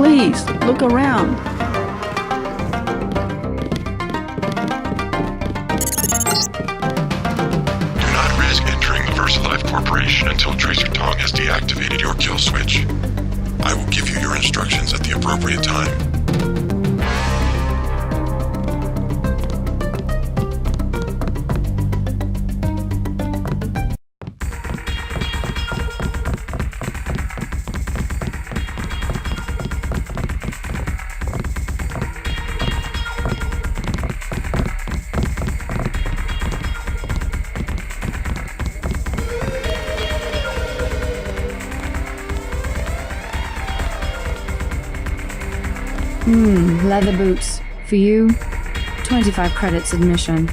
Please, look around. Do not risk entering the VersaLife Corporation until Tracer Tong has deactivated your kill switch. I will give you your instructions at the appropriate time. Leather boots. For you, 25 credits admission.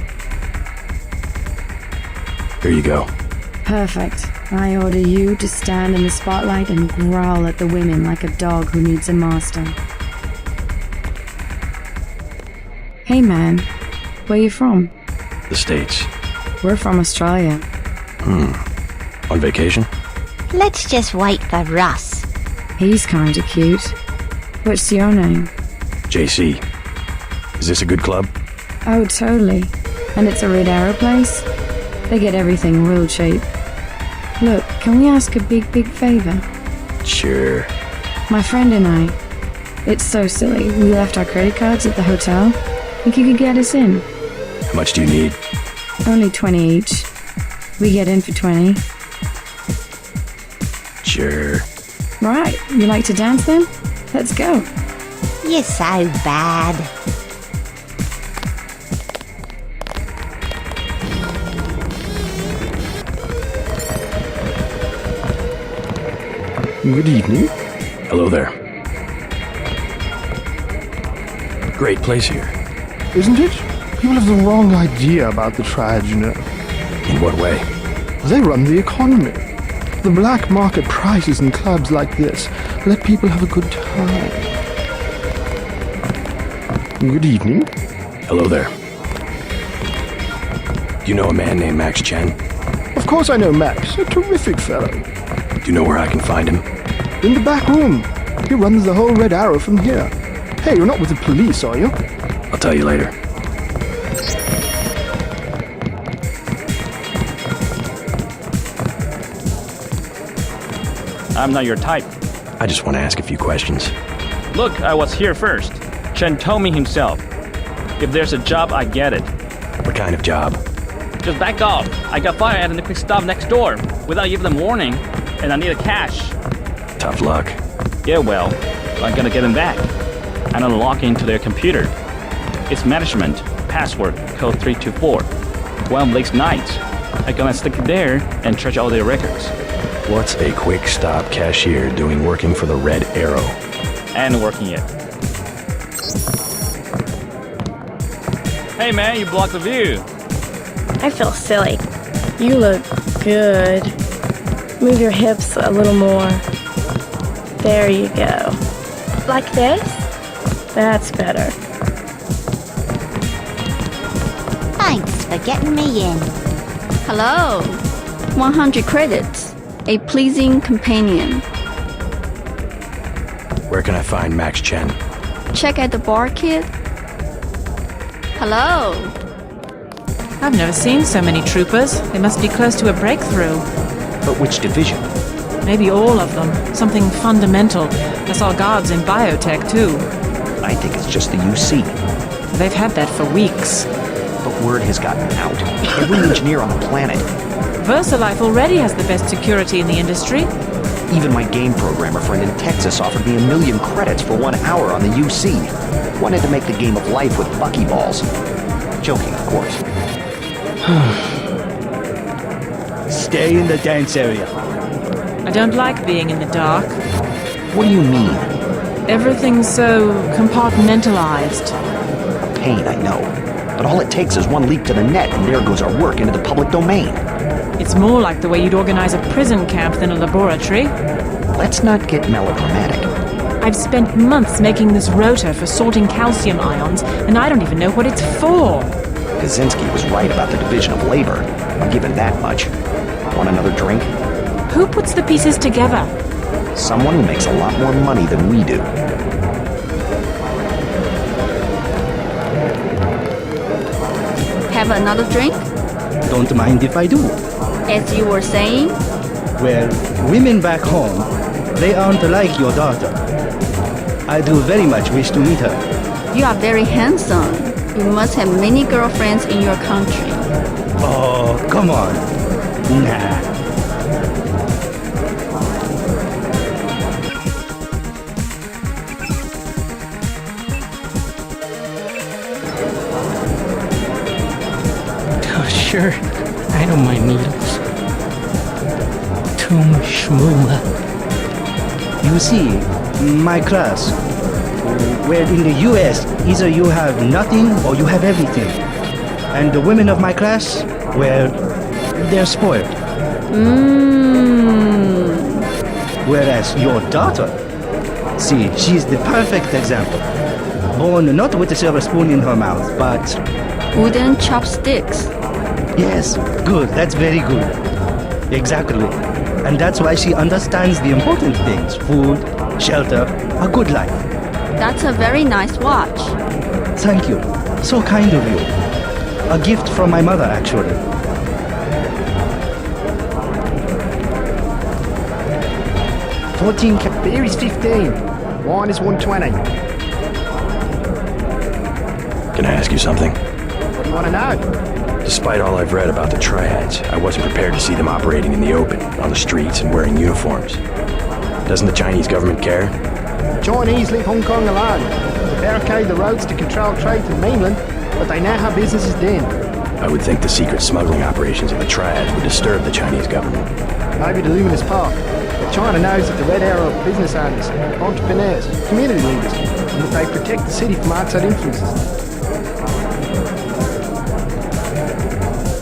Here you go. Perfect. I order you to stand in the spotlight and growl at the women like a dog who needs a master. Hey man, where you from? The States. We're from Australia. On vacation? Let's just wait for Russ. He's kinda cute. What's your name? JC. Is this a good club? Oh, totally. And it's a Red Arrow place? They get everything real cheap. Look, can we ask a big favor? Sure. My friend and I, it's so silly, we left our credit cards at the hotel. Think you could get us in? How much do you need? Only 20 each. We get in for 20. Sure. Right, you like to dance then? Let's go. You're so bad. Good evening. Hello there. Great place here. Isn't it? People have the wrong idea about the Triades, you know. In what way? They run the economy. The black market prices in clubs like this let people have a good time. Good evening. Hello there. Do you know a man named Max Chen? Of course I know Max, a terrific fellow. Do you know where I can find him? In the back room. He runs the whole Red Arrow from here. Hey, you're not with the police, are you? I'll tell you later. I'm not your type. I just want to ask a few questions. Look, I was here first. Chen told me himself. If there's a job, I get it. What kind of job? Just back off. I got fired at the quick stop next door without giving them warning, and I needed cash. Tough luck. Yeah, well, I gotta get them back. I'm gonna log into their computer. It's management, password, code 324. One of Blake's nights. I'm gonna stick it there and trash all their records. What's a quick stop cashier doing working for the Red Arrow? And working it. Hey man, you blocked the view. I feel silly. You look good. Move your hips a little more. There you go. Like this? That's better. Thanks for getting me in. Hello. 100 credits. A pleasing companion. Where can I find Max Chen? Check at the bar, kid. Hello. I've never seen so many troopers. They must be close to a breakthrough. But which division? Maybe all of them. Something fundamental. I saw guards in biotech, too. I think it's just the UC. They've had that for weeks. But word has gotten out. Every engineer on the planet. VersaLife already has the best security in the industry. Even my game programmer friend in Texas offered me 1 million credits for 1 hour on the UC. Wanted to make the game of life with buckyballs. Joking, of course. Stay in the dance area. I don't like being in the dark. What do you mean? Everything's so compartmentalized. Pain, I know. But all it takes is one leak to the net, and there goes our work into the public domain. It's more like the way you'd organize a prison camp than a laboratory. Let's not get melodramatic. I've spent months making this rotor for sorting calcium ions, and I don't even know what it's for. Kaczynski was right about the division of labor. I'll give him that much. Want another drink? Who puts the pieces together? Someone who makes a lot more money than we do. have another drink? Don't mind if I do. As you were saying? Well, women back home, they aren't like your daughter. I do very much wish to meet her. You are very handsome. You must have many girlfriends in your country. Oh, come on. Nah. Sure, I don't mind needles. Toom schmooma. You see, my class, where in the US, either you have nothing or you have everything. And the women of my class, well, they're spoiled. Whereas your daughter, see, she's the perfect example. Born not with a silver spoon in her mouth, but... Wooden chopsticks. Yes, good, that's very good. Exactly. And that's why she understands the important things. Food, shelter, a good life. That's a very nice watch. Thank you. So kind of you. A gift from my mother, actually. Beer is 15. Wine is 120. Can I ask you something? What do you want to know? Despite all I've read about the Triades, I wasn't prepared to see them operating in the open, on the streets, and wearing uniforms. Doesn't the Chinese government care? The Chinese leave Hong Kong alone. They barricade the roads to control trade to the mainland, but they now have businesses then. I would think the secret smuggling operations of the Triades would disturb the Chinese government. Maybe the luminous path. But China knows that the red arrow of business owners, entrepreneurs, community leaders, and that they protect the city from outside influences.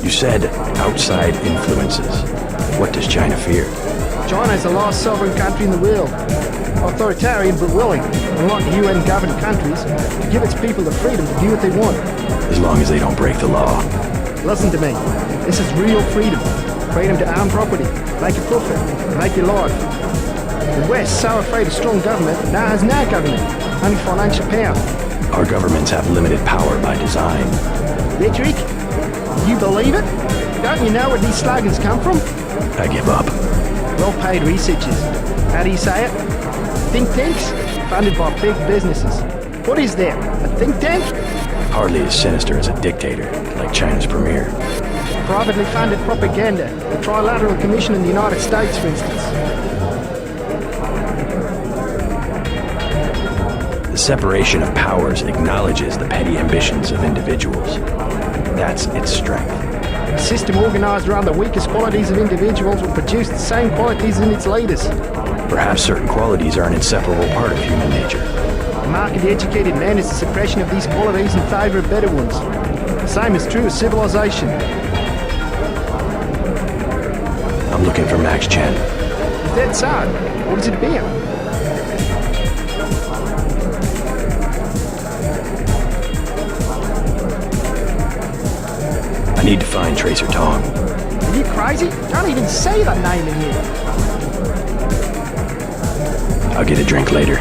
You said outside influences. What does China fear? China is the last sovereign country in the world. Authoritarian but willing, unlike UN-governed countries, to give its people the freedom to do what they want. As long as they don't break the law. Listen to me. This is real freedom. Freedom to own property, make a profit, make your life. The West, so afraid of strong government, now has no government, only financial power. Our governments have limited power by design. Rhetoric? You believe it? Don't you know where these slogans come from? I give up. Well-paid researchers. How do you say it? Think tanks? Funded by big businesses. What is there? A think tank? Hardly as sinister as a dictator, like China's premier. Privately funded propaganda. The Trilateral Commission in the United States, for instance. The separation of powers acknowledges the petty ambitions of individuals. That's its strength. A system organized around the weakest qualities of individuals will produce the same qualities in its leaders. Perhaps certain qualities are an inseparable part of human nature. The mark of the educated man is the suppression of these qualities in favor of better ones. The same is true of civilization. I'm looking for Max Chen. Is that so? What is it about? I need to find Tracer Tong. Are you crazy? Don't even say that name in here. I'll get a drink later.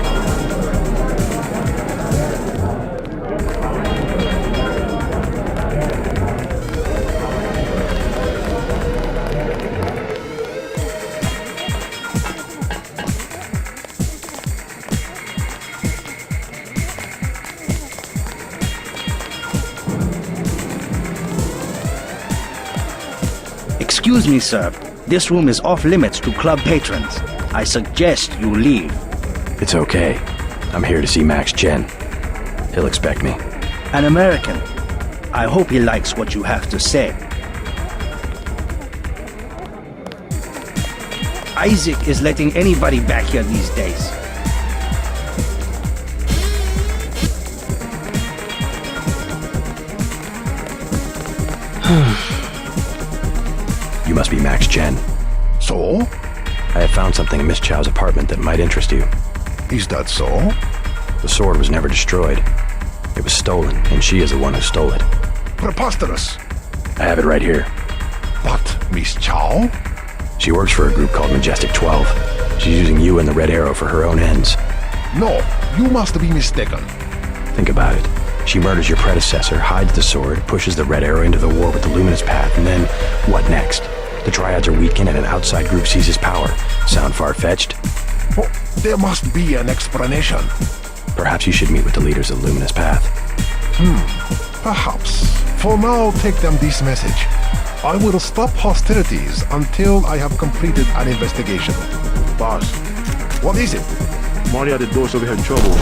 Excuse me, sir. This room is off limits to club patrons. I suggest you leave. It's okay. I'm here to see Max Chen. He'll expect me. An American. I hope he likes what you have to say. Isaac is letting anybody back here these days. You must be Max Chen. So? I have found something in Miss Chow's apartment that might interest you. Is that so? The sword was never destroyed. It was stolen, and she is the one who stole it. Preposterous. I have it right here. But Miss Chow? She works for a group called Majestic 12. She's using you and the Red Arrow for her own ends. No, you must be mistaken. Think about it. She murders your predecessor, hides the sword, pushes the red arrow into the war with the luminous path, and then what next? The Triads are weakened and an outside group seizes power. Sound far-fetched? Well, there must be an explanation. Perhaps you should meet with the leaders of the luminous path. Perhaps. For now, take them this message. I will stop hostilities until I have completed an investigation. Boss, What is it? Marty at the door's over here in trouble.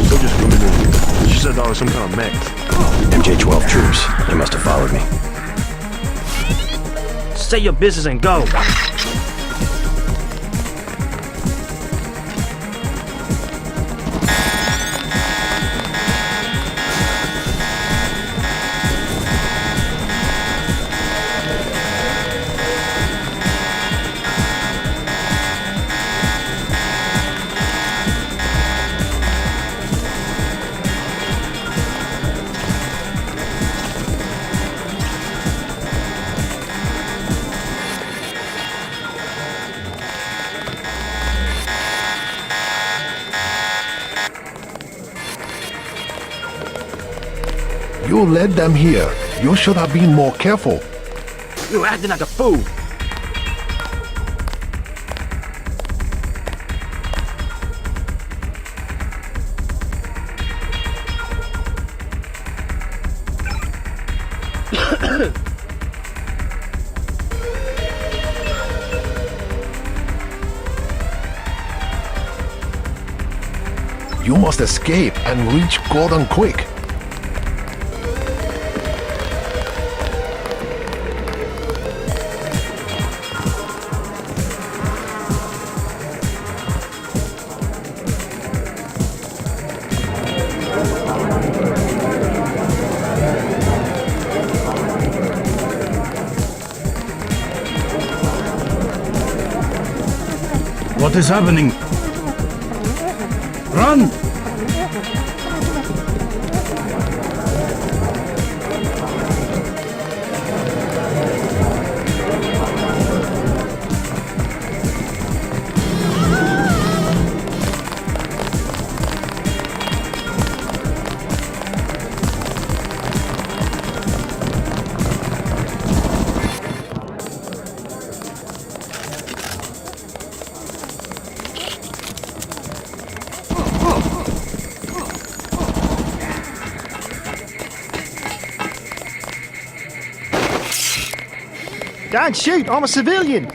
Soldiers coming in. She said that was some kind of mech. MJ-12 troops. They must have followed me. Say your business and go. You led them here. You should have been more careful. You're acting like a fool. You must escape and reach Gordon quick. What is happening? Run! Don't shoot, I'm a civilian.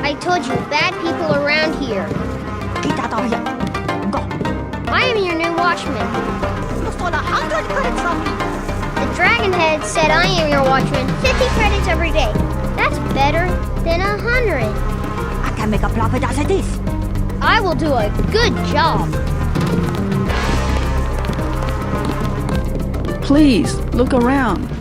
I told you, bad people around here. I am your new watchman. You stole 100 credits from me. The Dragon Head said I am your watchman. 50 credits every day. That's better than 100. I can make a profit out of this. I will do a good job. Please, look around.